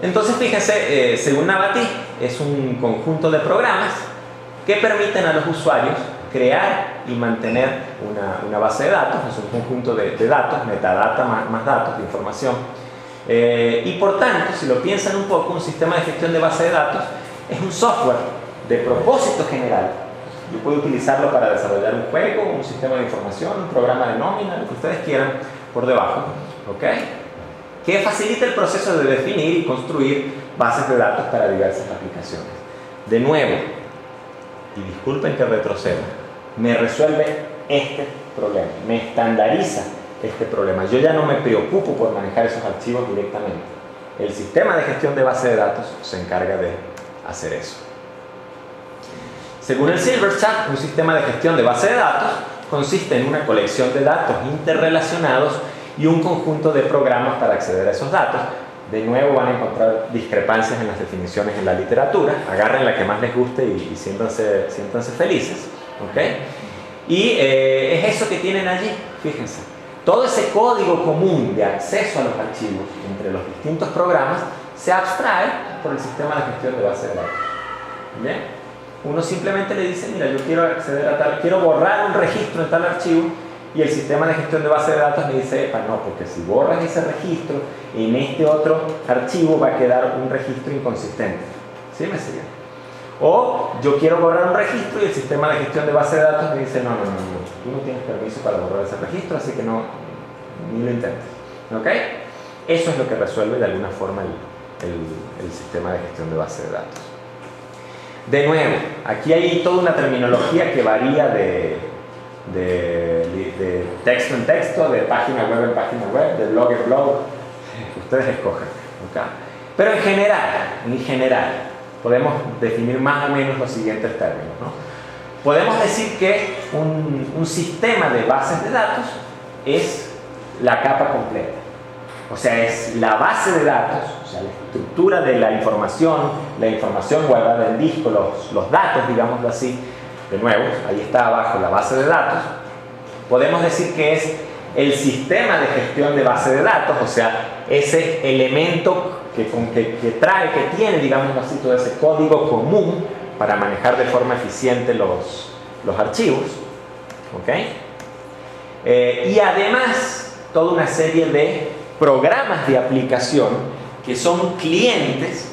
Entonces, fíjense, según Navati, es un conjunto de programas que permiten a los usuarios crear y mantener una base de datos. Es un conjunto de datos, metadata más datos, de información. Y por tanto, si lo piensan un poco, un sistema de gestión de base de datos es un software de propósito general. Yo puedo utilizarlo para desarrollar un juego, un sistema de información, un programa de nómina, lo que ustedes quieran por debajo, ¿ok? Que facilita el proceso de definir y construir bases de datos para diversas aplicaciones. De nuevo, y disculpen que retroceda, me resuelve este problema, me estandariza este problema. Yo ya no me preocupo por manejar esos archivos directamente. El sistema de gestión de base de datos se encarga de hacer eso. Según el Silverchat, un sistema de gestión de base de datos consiste en una colección de datos interrelacionados y un conjunto de programas para acceder a esos datos. De nuevo van a encontrar discrepancias en las definiciones en la literatura. Agarren la que más les guste y siéntanse felices, ¿ok? Y es eso que tienen allí, fíjense. Todo ese código común de acceso a los archivos entre los distintos programas se abstrae por el sistema de gestión de base de datos. ¿Bien? Uno simplemente le dice, mira, yo quiero acceder a tal, quiero borrar un registro en tal archivo, y el sistema de gestión de base de datos le dice, epa, no, porque si borras ese registro, en este otro archivo va a quedar un registro inconsistente. ¿Sí me siguen? O yo quiero borrar un registro y el sistema de gestión de base de datos me dice, no, tú no tienes permiso para borrar ese registro, así que no, ni lo intentes. ¿Ok? Eso es lo que resuelve de alguna forma el sistema de gestión de base de datos. De nuevo, aquí hay toda una terminología que varía de texto en texto, de página web en página web, de blog en blog, ustedes escogen, ¿okay? Pero en general, podemos definir más o menos los siguientes términos, ¿no? Podemos decir que un sistema de bases de datos es la capa completa, o sea, es la base de datos, o sea, la estructura de la información guardada en disco, los datos, digámoslo así. De nuevo, ahí está abajo la base de datos. Podemos decir que es el sistema de gestión de base de datos, o sea, ese elemento que tiene, digamos así, todo ese código común para manejar de forma eficiente los archivos. ¿Ok? Y además, toda una serie de programas de aplicación que son clientes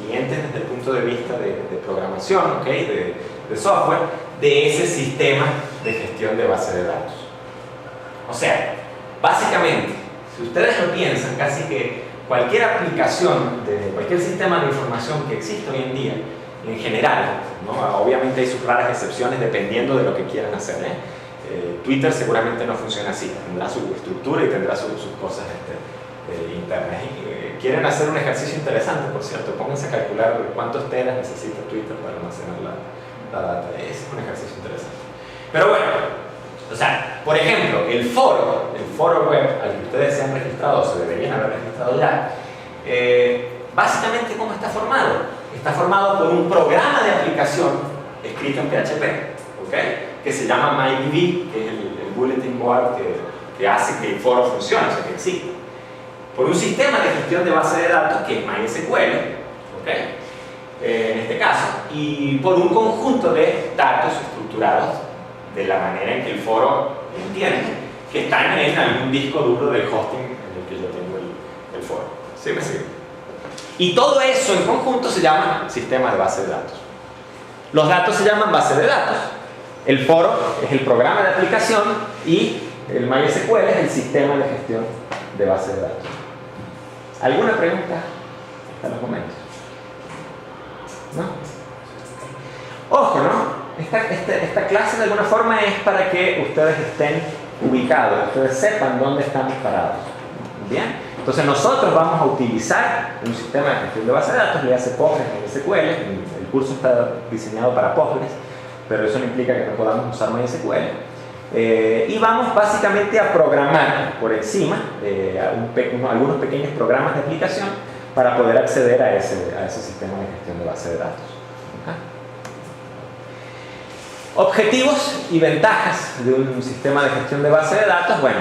desde el punto de vista de programación, ¿ok? De software, de ese sistema de gestión de base de datos. O sea, básicamente, si ustedes lo piensan, casi que cualquier aplicación de cualquier sistema de información que existe hoy en día, en general, ¿no? Obviamente hay sus raras excepciones dependiendo de lo que quieran hacer, ¿eh? Twitter seguramente no funciona así, tendrá su estructura y tendrá sus cosas internas. Quieren hacer un ejercicio interesante, por cierto, pónganse a calcular cuántos teras necesita Twitter para almacenar la data. Es un ejercicio interesante. Pero bueno, o sea, por ejemplo, el foro web al que ustedes se han registrado, o se deberían haber registrado ya, básicamente, ¿cómo está formado? Está formado por un programa de aplicación escrito en PHP, ¿ok? Que se llama MyDB, que es el bulletin board que hace que el foro funcione, o sea, que existe. Por un sistema de gestión de base de datos que es MySQL, ¿ok? En este caso, y por un conjunto de datos estructurados de la manera en que el foro entiende, que están en algún disco duro del hosting en el que yo tengo el foro. ¿Sí me sigue? Y todo eso en conjunto se llama sistema de base de datos. Los datos se llaman base de datos, el foro es el programa de aplicación y el MySQL es el sistema de gestión de base de datos. ¿Alguna pregunta hasta los momentos? ¿No? Ojo, ¿no? Esta clase de alguna forma es para que ustedes estén ubicados, ustedes sepan dónde estamos parados. ¿Bien? Entonces nosotros vamos a utilizar un sistema de gestión de base de datos, le hace Postgres en SQL, el curso está diseñado para Postgres, pero eso no implica que no podamos usar MySQL. Y vamos básicamente a programar por encima algunos pequeños programas de aplicación para poder acceder a ese sistema de gestión de base de datos. ¿Okay? Objetivos y ventajas de un sistema de gestión de base de datos. Bueno,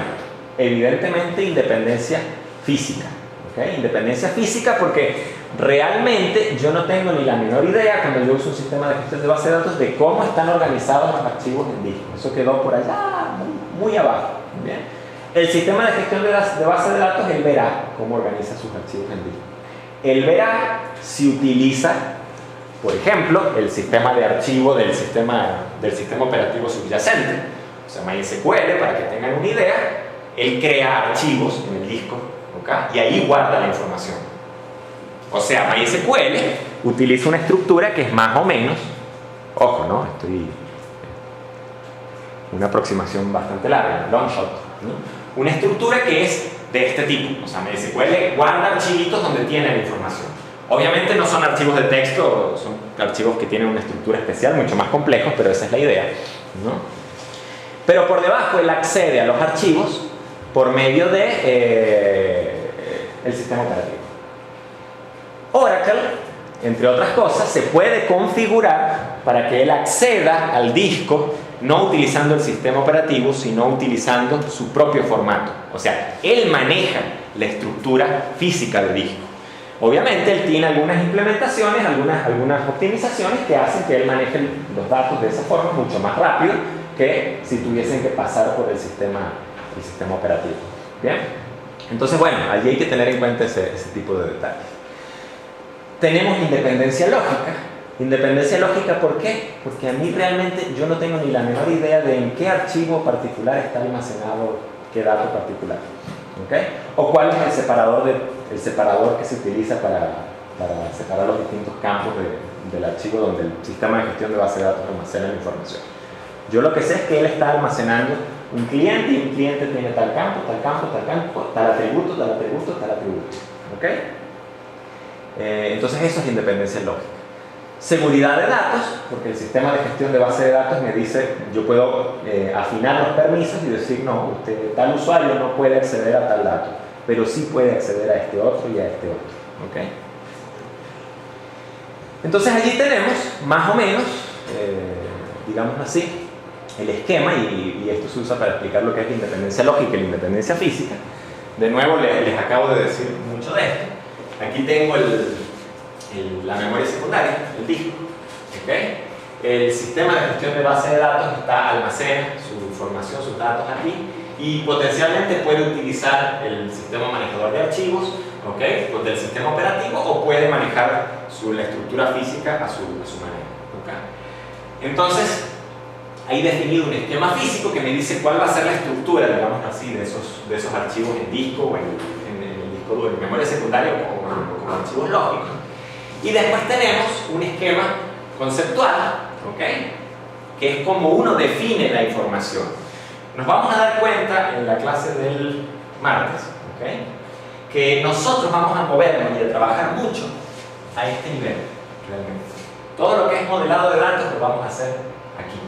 evidentemente independencia física. ¿Okay? Independencia física porque realmente yo no tengo ni la menor idea cuando yo uso un sistema de gestión de base de datos de cómo están organizados los archivos en disco. Eso quedó por allá, muy abajo. ¿Bien? El sistema de gestión de base de datos, él verá cómo organiza sus archivos en disco. Él verá si utiliza, por ejemplo, el sistema de archivo del sistema operativo subyacente, o sea, MySQL, para que tengan una idea. Él crea archivos en el disco, ¿okay? Y ahí guarda la información. O sea, MySQL utiliza una estructura que es más o menos, ojo, ¿no? Una aproximación bastante larga, long shot, ¿no? Una estructura que es de este tipo. O sea, MySQL guarda archivitos donde tiene la información. Obviamente no son archivos de texto, son archivos que tienen una estructura especial, mucho más complejos, pero esa es la idea, ¿no? Pero por debajo él accede a los archivos por medio de el sistema operativo. Oracle, entre otras cosas, se puede configurar para que él acceda al disco no utilizando el sistema operativo, sino utilizando su propio formato. O sea, él maneja la estructura física del disco. Obviamente él tiene algunas implementaciones, algunas optimizaciones que hacen que él maneje los datos de esa forma mucho más rápido que si tuviesen que pasar por el sistema operativo. ¿Bien? Entonces, bueno, allí hay que tener en cuenta ese tipo de detalles. Tenemos independencia lógica. Independencia lógica, ¿por qué? Porque a mí realmente yo no tengo ni la menor idea de en qué archivo particular está almacenado qué dato particular. ¿Okay? O cuál es el separador que se utiliza para separar los distintos campos del archivo donde el sistema de gestión de base de datos almacena la información. Yo lo que sé es que él está almacenando un cliente y un cliente tiene tal campo, tal campo, tal campo, tal atributo, tal atributo, tal atributo. ¿Okay? Entonces eso es independencia lógica. Seguridad de datos, porque el sistema de gestión de base de datos me dice, yo puedo afinar los permisos y decir, no, tal usuario no puede acceder a tal dato, pero sí puede acceder a este otro y a este otro. ¿Okay? Entonces allí tenemos, más o menos, digamos así, el esquema, y esto se usa para explicar lo que es la independencia lógica y la independencia física. De nuevo les acabo de decir mucho de esto. Aquí tengo la memoria secundaria, el disco. ¿Okay? El sistema de gestión de base de datos almacena su información, sus datos aquí, y potencialmente puede utilizar el sistema manejador de archivos, ¿okay? Pues del sistema operativo, o puede manejar la estructura física a su manera. ¿Okay? Entonces, hay definido un esquema físico que me dice cuál va a ser la estructura, digamos así, de esos archivos en disco o en el disco duro, en memoria secundaria o como archivos lógicos. Y después tenemos un esquema conceptual, ¿okay? Que es como uno define la información. Nos vamos a dar cuenta en la clase del martes, ¿okay? Que nosotros vamos a movernos y a trabajar mucho a este nivel, realmente. Todo lo que es modelado de datos lo vamos a hacer aquí.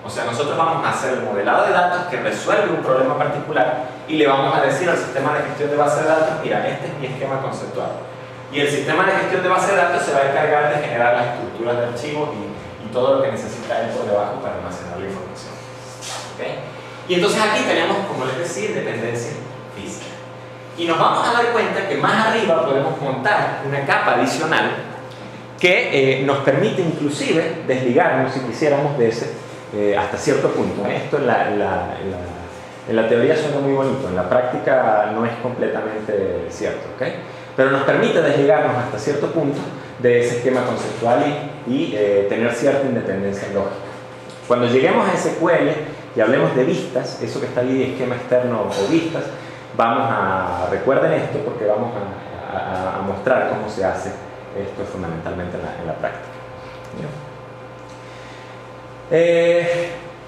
O sea, nosotros vamos a hacer el modelado de datos que resuelve un problema particular y le vamos a decir al sistema de gestión de base de datos, mira, este es mi esquema conceptual. Y el sistema de gestión de base de datos se va a encargar de generar las estructuras de archivos y todo lo que necesita él por debajo para almacenar la información. ¿Okay? Y entonces aquí tenemos, como les decía, dependencia física. Y nos vamos a dar cuenta que más arriba podemos montar una capa adicional que nos permite inclusive desligarnos, si quisiéramos, de ese hasta cierto punto. Esto en la teoría suena muy bonito, en la práctica no es completamente cierto. ¿Okay? Pero nos permite desligarnos hasta cierto punto de ese esquema conceptual y tener cierta independencia lógica. Cuando lleguemos a SQL y hablemos de vistas, eso que está ahí, esquema externo o vistas, recuerden esto porque vamos a mostrar cómo se hace esto fundamentalmente en la práctica.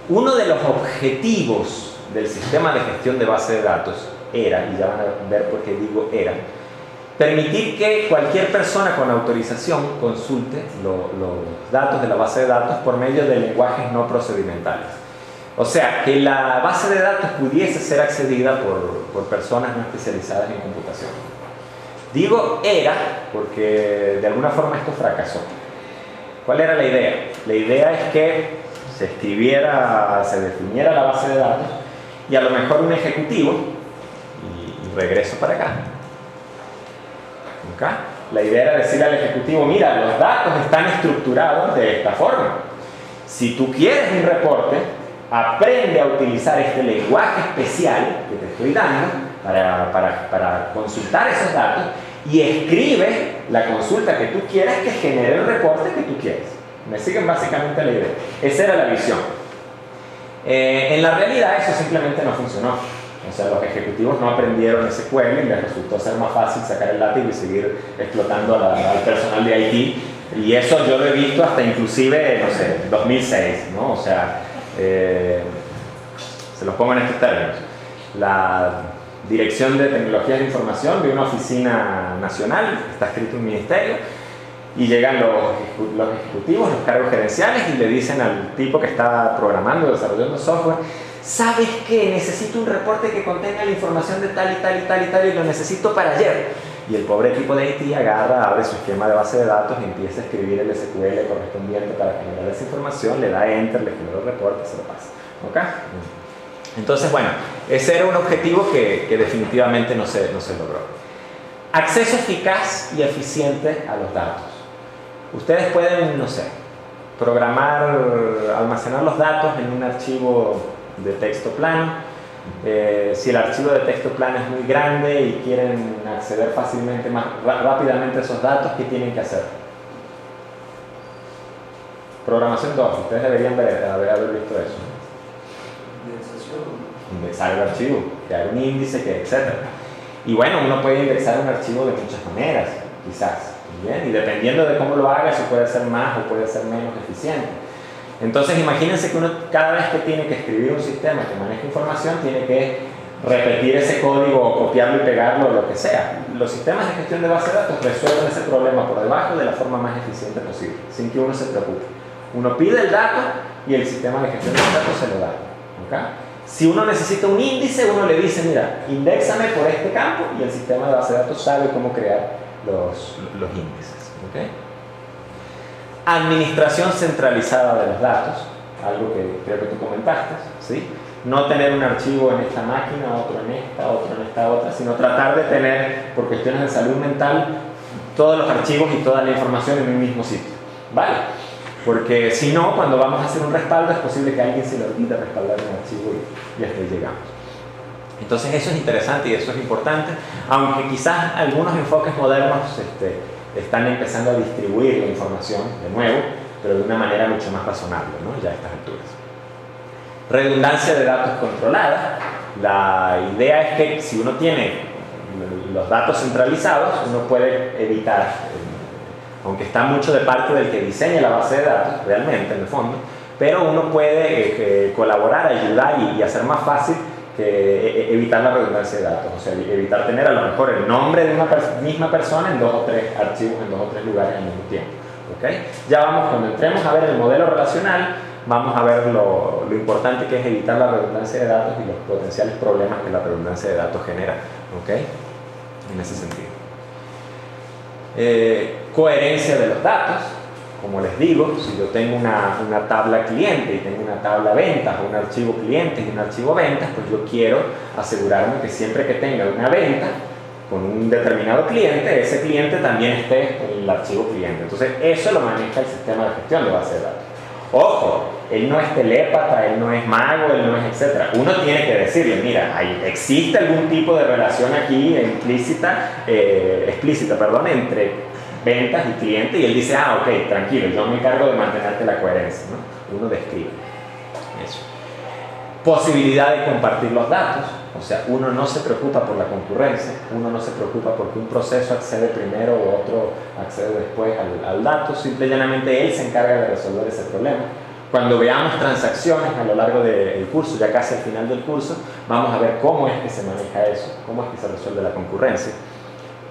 Uno de los objetivos del sistema de gestión de base de datos era, y ya van a ver por qué digo era, permitir que cualquier persona con autorización consulte los datos de la base de datos por medio de lenguajes no procedimentales. O sea, que la base de datos pudiese ser accedida por personas no especializadas en computación. Digo era porque de alguna forma esto fracasó. ¿Cuál era la idea? La idea es que se definiera la base de datos y a lo mejor un ejecutivo, y regreso para acá, ¿ok? La idea era decirle al ejecutivo, mira, los datos están estructurados de esta forma. Si tú quieres un reporte, aprende a utilizar este lenguaje especial que te estoy dando para consultar esos datos y escribe la consulta que tú quieras que genere el reporte que tú quieres. ¿Me siguen básicamente la idea? Esa era la visión. En la realidad eso simplemente no funcionó. O sea, los ejecutivos no aprendieron SQL y les resultó ser más fácil sacar el látigo y seguir explotando al personal de IT. Y eso yo lo he visto hasta inclusive, no sé, 2006, ¿no? O sea, se los pongo en estos términos. La Dirección de Tecnologías de Información de una oficina nacional, está escrito en un ministerio, y llegan los ejecutivos, los cargos gerenciales, y le dicen al tipo que está programando, desarrollando software, ¿sabes qué? Necesito un reporte que contenga la información de tal y tal y tal y tal, y lo necesito para ayer. Y el pobre equipo de IT agarra, abre su esquema de base de datos y empieza a escribir el SQL correspondiente para generar esa información, le da Enter, le genera el reporte, se lo pasa. ¿Ok? Entonces, bueno, ese era un objetivo que definitivamente no se logró. Acceso eficaz y eficiente a los datos. Ustedes pueden, no sé, programar, almacenar los datos en un archivo de texto plano. Si el archivo de texto plano es muy grande y quieren acceder fácilmente, más rápidamente a esos datos, ¿qué tienen que hacer? Programación 2, ustedes deberían haber visto eso. Indexar el archivo, crear un índice, etc. Y bueno, uno puede indexar un archivo de muchas maneras, quizás. ¿Bien? Y dependiendo de cómo lo haga, eso puede ser más o puede ser menos eficiente. Entonces imagínense que uno cada vez que tiene que escribir un sistema que maneja información tiene que repetir ese código o copiarlo y pegarlo o lo que sea. Los sistemas de gestión de base de datos resuelven ese problema por debajo de la forma más eficiente posible, sin que uno se preocupe. Uno pide el dato y el sistema de gestión de datos se lo da. ¿Okay? Si uno necesita un índice, uno le dice, mira, indéxame por este campo, y el sistema de base de datos sabe cómo crear los índices. ¿Okay? Administración centralizada de los datos, algo que creo que tú comentaste, ¿sí? No tener un archivo en esta máquina, otro en esta otra, sino tratar de tener, por cuestiones de salud mental, todos los archivos y toda la información en un mismo sitio, ¿vale? Porque si no, cuando vamos a hacer un respaldo es posible que a alguien se le olvide respaldar un archivo y hasta ahí llegamos. Entonces eso es interesante y eso es importante, aunque quizás algunos enfoques modernos están empezando a distribuir la información de nuevo, pero de una manera mucho más razonable, ¿no? Ya a estas alturas. Redundancia de datos controlada. La idea es que si uno tiene los datos centralizados, uno puede evitar, aunque está mucho de parte del que diseña la base de datos, realmente, en el fondo, pero uno puede colaborar, ayudar y hacer más fácil que evitar la redundancia de datos, o sea, evitar tener a lo mejor el nombre de una misma persona en 2 o 3 archivos, en 2 o 3 lugares al mismo tiempo. ¿Okay? Ya vamos, cuando entremos a ver el modelo relacional, vamos a ver lo importante que es evitar la redundancia de datos y los potenciales problemas que la redundancia de datos genera. ¿Okay? En ese sentido. Coherencia de los datos. Como les digo, si yo tengo una tabla cliente y tengo una tabla ventas, o un archivo clientes y un archivo ventas, pues yo quiero asegurarme que siempre que tenga una venta con un determinado cliente, ese cliente también esté en el archivo cliente. Entonces eso lo maneja el sistema de gestión de base de datos. Ojo, él no es telépata, él no es mago, él no es etcétera. Uno tiene que decirle, mira, existe algún tipo de relación aquí explícita, entre ventas y cliente, y él dice, ok, tranquilo, yo me encargo de mantenerte la coherencia, ¿no? Uno describe eso. Posibilidad de compartir los datos, o sea, uno no se preocupa por la concurrencia, uno no se preocupa porque un proceso accede primero o otro accede después al dato, simple y llanamente él se encarga de resolver ese problema. Cuando veamos transacciones a lo largo del curso, ya casi al final del curso, vamos a ver cómo es que se maneja eso, cómo es que se resuelve la concurrencia.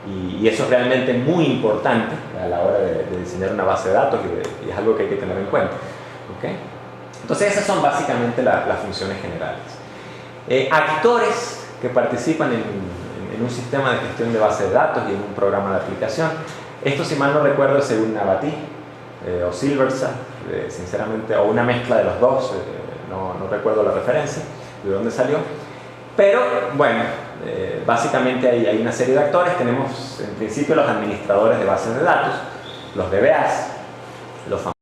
Y eso es realmente muy importante a la hora de diseñar una base de datos y es algo que hay que tener en cuenta. ¿Okay? Entonces esas son básicamente las funciones generales. Actores que participan en un sistema de gestión de base de datos y en un programa de aplicación. Esto, si mal no recuerdo, es según Navati o Silversa, sinceramente, o una mezcla de los dos, no recuerdo la referencia, de dónde salió. Pero bueno, básicamente hay una serie de actores. Tenemos en principio los administradores de bases de datos, los DBAs, los